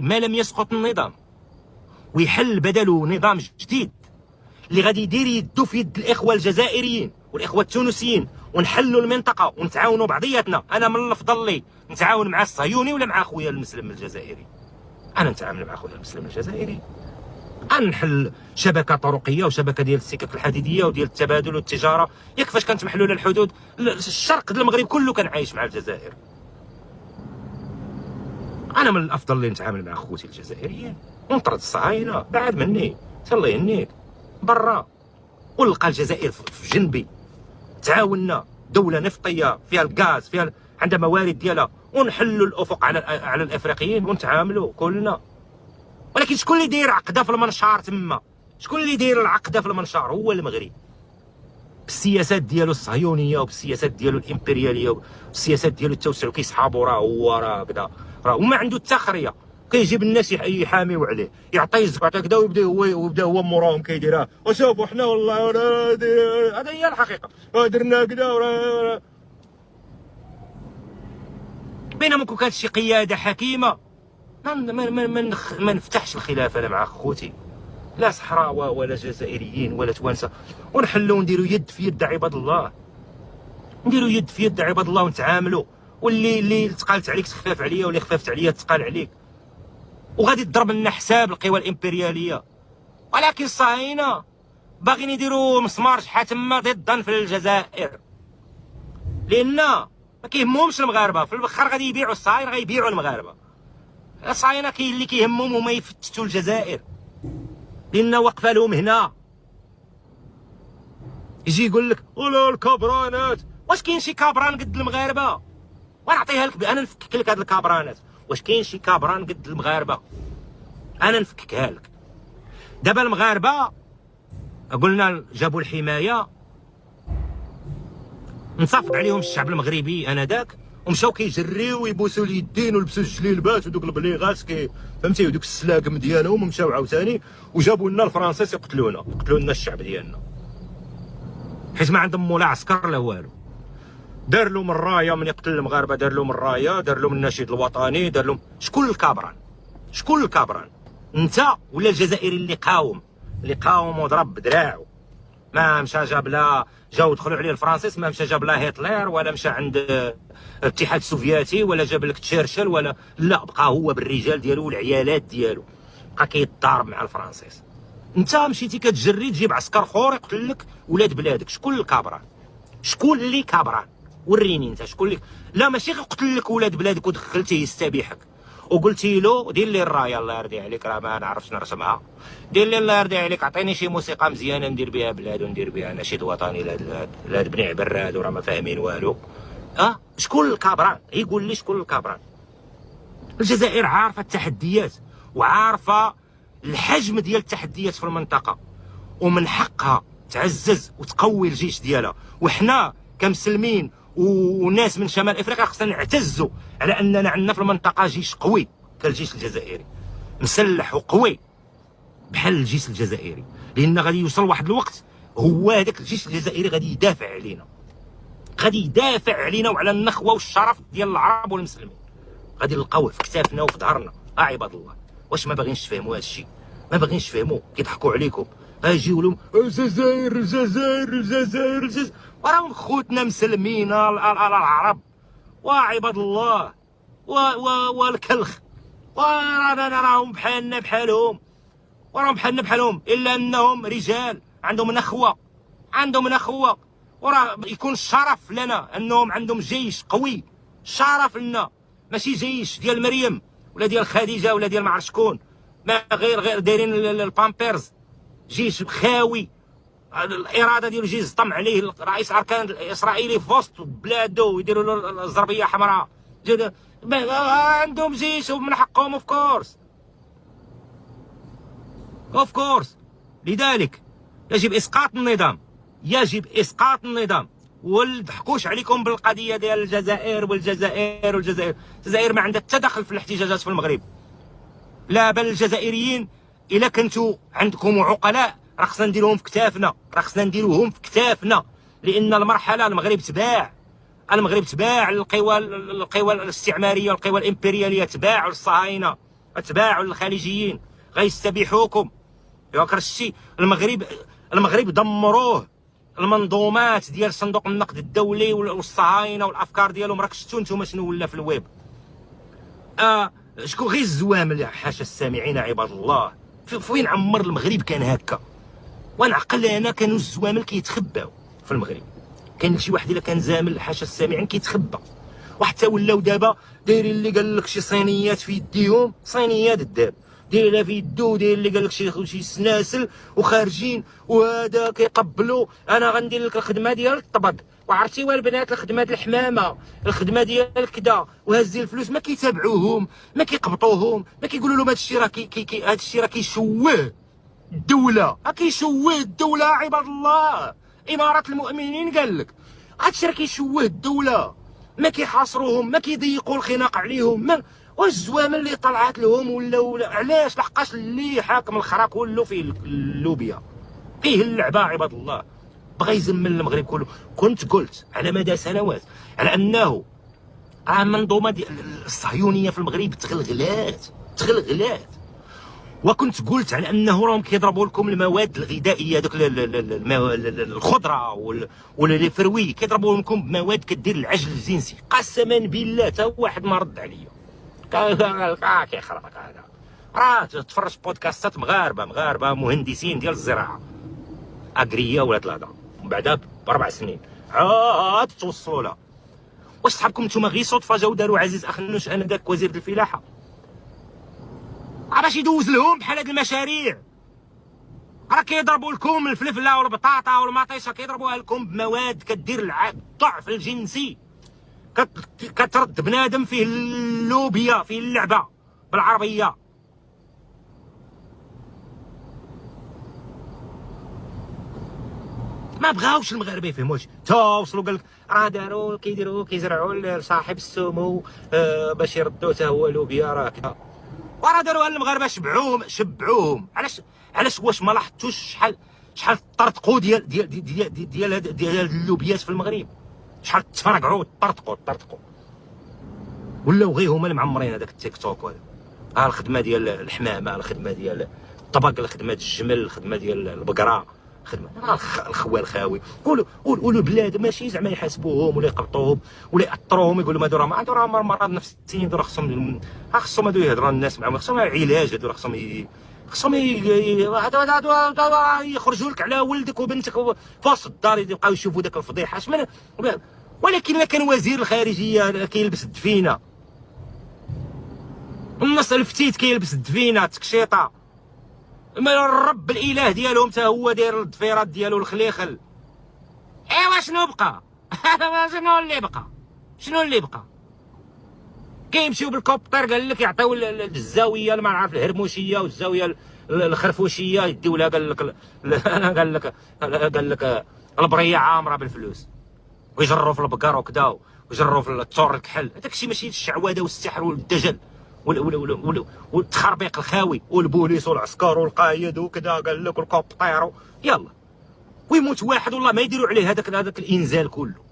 ما لم يسقط النظام ويحل بدله نظام جديد اللي غادي يدير يدو في يد الاخوه الجزائريين والاخوه التونسيين، ونحلوا المنطقه ونتعاونوا بعضياتنا. انا من الافضل لي نتعاون مع الصهيوني ولا مع خويا المسلم الجزائري؟ انا نتعامل مع خويا المسلم الجزائري. نحل شبكه طرقيه وشبكه ديال السكك الحديديه وديال التبادل والتجاره. ياك فاش كانت محلوله الحدود الشرق ديال المغرب كله كان عايش مع الجزائر. انا من الافضل لي نتعامل مع خوتي الجزائريين ونطرد الصهاينه بعد مني، الله يهنيك برا، ونلقى الجزائر في جنبي. تعاوننا دوله نفطيه فيها الغاز، فيها عندها موارد ديالها، ونحلوا الافق على الافريقيين ونتعاملوا كلنا. ولكن شكون اللي داير عقده في المنشار تما؟ شكون اللي داير العقده في المنشار؟ هو المغرب بالسياسات ديالو الصهيونيه وبالسياسات ديالو الامبرياليه والسياسات ديالو التوسع، وكيسحابوا راه كذا راه وما عنده التخريه. كيجيب الناس يحاميو عليه، يعطيه الزبعه كذا ويبدا هو موراهم كيديرها. وشوفوا حنا والله هذا هي الحقيقه، درنا كذا بينما كون كانت شي قياده حكيمه ما نفتحش الخلاف انا مع خوتي، لا صحراء ولا جزائريين ولا توانسه، ونحلوا ونديروا يد في يد عباد الله، نديروا يد في يد عباد الله ونتعاملوا. واللي تقالت عليك تخفاف عليا، واللي خفافت عليا تقال عليك، وغادي تضرب لنا حساب القوى الامبرياليه. ولكن الصهاينه باغيين يديروا مسمار شحال تما ضدا في الجزائر، لان ما كيهمهمش المغاربه. في الاخر غادي يبيعوا الصهاينه، غيبيعوا المغاربه. الصهاينه كاين اللي كيهمهم هما يفتتوا الجزائر، لان واقفه لهم هنا. يجي يقول لك ولا الكابرانات، واش كاين شي كابران قد المغاربه؟ ونعطيها لك، انا نفكك لك هاد الكابرانات. واش كاين شي كابران قد المغاربه؟ انا نفككها لك. دابا المغاربه قلنا جابوا الحمايه، نصفق عليهم الشعب المغربي انذاك، ومشاو كيجريو ويبوسوا اليدين ولبسوا الجليلبات ودوك البليغات فهمتي، ودوك السلاقم ديالهم، ومشاو عاوتاني وجابوا لنا الفرنسيس يقتلوا لنا الشعب ديالنا، حيت ما عندهم لا عسكر لا والو. دار لهم الرايه من يقتل المغاربه، دار لهم الرايه، دار لهم النشيد الوطني، دار لهم. شكون الكابران؟ شكون الكابران؟ انت ولا الجزائري اللي قاوم وضرب بدراعو؟ ما مشى جاب لا جاو دخلوا عليه الفرنسيس، ما مشى جاب لا هتلر ولا مشى عند الاتحاد السوفيتي ولا جاب لك تشرشل ولا لا، بقى هو بالرجال ديالو والعيالات ديالو، بقى كيتضارب مع الفرنسيس. انت مشيتي كتجري تجيب عسكر خور يقتل لك ولاد بلادك. شكون الكابران؟ شكون اللي كابران؟ وريني انت شكون اللي. لا ماشي غير قتل لك ولاد بلادك ودخلتيه يستبيحك وقلتي له دير لي الرايه الله يرضي عليك، راه ما نعرفش نرسمها، دير لي الله يرضي عليك، عطيني شي موسيقى مزيانه ندير بها بلاد وندير بها نشيد وطني لهاد بني عبر هادو راه ما فاهمين والو. شكون الكابران؟ يقول لي شكون الكابران؟ الجزائر عارفه التحديات وعارفه الحجم ديال التحديات في المنطقه، ومن حقها تعزز وتقوي الجيش ديالها. وحنا كمسلمين وناس من شمال افريقيا خصنا نعتزوا على اننا عندنا في المنطقه جيش قوي كالجيش الجزائري، مسلح وقوي بحال الجيش الجزائري، لان غادي يوصل واحد الوقت هو هذاك الجيش الجزائري غادي يدافع علينا، غادي يدافع علينا وعلى النخوه والشرف ديال العرب والمسلمين، غادي نلقاوه في كتافنا وفي ظهرنا. عباد الله، واش ما باغينش تفهموا هذا الشيء؟ ما باغينش تفهموا، كيضحكوا عليكم. يجيو لهم الجزائر الجزائر الجزائر الجزائر، وراهم خوتنا مسلمين العرب وعباد الله والكلخ، وراهم بحالنا بحالهم، وراهم بحالنا بحالهم، الا انهم رجال عندهم نخوه، وراه يكون الشرف لنا انهم عندهم جيش قوي. شرف لنا، ماشي جيش ديال مريم ولا ديال خديجه ولا ديال ما عرف شكون، ما غير دايرين البامبيرز، جيش خاوي. الاراده ديالو يجي يزطم عليه رئيس اركان الاسرائيلي في وسط بلاده ويديروا له الزربيه حمراء. عندهم جيش ومن حقهم اوف كورس. لذلك يجب اسقاط النظام، والضحكوش عليكم بالقضيه ديال الجزائر. الجزائر ما عندها حتى دخل في الاحتجاجات في المغرب، لا بل الجزائريين الا كنتوا عندكم عقلاء راه خصنا نديروهم في كتافنا، لان المرحله المغرب تباع للقوى الاستعماريه والقوى الامبرياليه، تباع للصهاينه. غتباعوا للخليجيين، غيستبيحوكم. ياك الشيء المغرب دمروه. المنظومات ديال صندوق النقد الدولي والصهاينه والافكار ديالهم، راك شفتوا نتوما شنو ولا في الويب. شكون غير الزوامل، حاشا السامعين عباد الله. فين عمر المغرب كان هكا؟ ونعقل انا كانوا الزوامل كيتخباو في المغرب. كان شي واحد الا كان زامل حاشا السامعين كيتخبى. وحتى ولاو دابا دايرين اللي قال لك شي صينيات في يديهم، صينيات الداب دايرها في يدو، داير اللي قال لك شي سناسل وخارجين، وهذا كيقبلوا. انا غندير لك الخدمه ديال الطبق، وعرفتي والبنات الخدمه ديال الحمامه، الخدمه ديال كذا، وهازين الفلوس. ما كيتابعوهم، ما كيقبطوهم، ما كيقولوا لهم هذا الشيء راه هذا الشيء راه كيشوه الدوله، كيشوه الدوله عباد الله. امارات المؤمنين قال لك هذا الشيء راه كيشوه الدوله. ما كيحاصروهم، ما كيضيقوا الخناق عليهم. ما والزوامل اللي طلعت لهم ولا علاش؟ لحقاش اللي حاكم الخرا كله فيه اللوبيا، فيه اللعبه عباد الله. بغى يزمن المغرب كله. كنت قلت على مدى سنوات على انه المنظومه ديال الصهيونيه في المغرب تغلغلات. وكنت قلت على انه راهم كيضربوا لكم المواد الغذائيه، دوك الخضره ولا فروي، كيضربوا لكم بمواد كدير العجل الجنسي. قسما بالله حتى واحد ما رد عليا. كيخربق هذا. راه تفرج بودكاستات مغاربه مهندسين ديال الزراعه اغريا ولا الهضره، ومن بعدها ب4 سنين عاد توصلوا لها. واش صحابكم نتوما غير صدفه جاو داروا عزيز اخنوش انا داك وزير الفلاحه باش يدوز لهم بحال هاد المشاريع؟ راه كيضربوا لكم الفلفله والبطاطا والمطيشه، كيضربوها لكم بمواد كدير الضعف الجنسي، كترد بنادم فيه اللوبيا، فيه اللعبه بالعربيه. ما بغاوش المغاربه يفهموش. تا وصلوا قال لك راه داروا كيزرعوا لصاحب السمو باش يردوا حتى هو لوبيا راه كذا. وراه داروها المغاربه شبعوهم. علاش واش ما لاحظتوش شحال طرطقوا ديال اللوبيات في المغرب؟ شحال تفرقعوا طرطقوا ولاو غير هما اللي معمرين هذاك التيك توك وهذا. الخدمه ديال الحمامه، الخدمه ديال الطبق، الخدمه ديال الجمل، الخدمه ديال البقره، خدمه الخوال خاوي. قولوا بلاد ماشي زعما يحاسبوهم ولا يقبطوهم ولا ياثروهم، يقولوا هادو راه مرض نفسي، هادو خصهم هادو يهضروا الناس معاهم، خصهم علاج، هادو خصهم يخرجوا لك على ولدك وبنتك في وسط الدار يبقاو يشوفوا داك الفضيحه. ولكن الا كان وزير الخارجيه كيلبس الدفينه، النص الفتيت كيلبس الدفينه تكشيطه، ما الرب الاله ديالهم حتى هو داير الضفيرات ديالو الخليخل. ايوا شنو بقى؟ شنو اللي بقى؟ كيمشيو بالكوبتر قال لك يعطيو الزاويه ما نعرف الهرموشيه والزاويه الخرفوشيه يديو لها قال لك البريه عامره بالفلوس، ويجروا في البقر وكذا، ويجروا في الثور الكحل. هذاك الشيء ماشي الشعوذه والسحر والدجل والتخربيق الخاوي والبوليس والعسكر والقايد وكذا قال لك والكوبتير. يلا ويموت واحد والله ما يديروا عليه هذاك الانزال كله.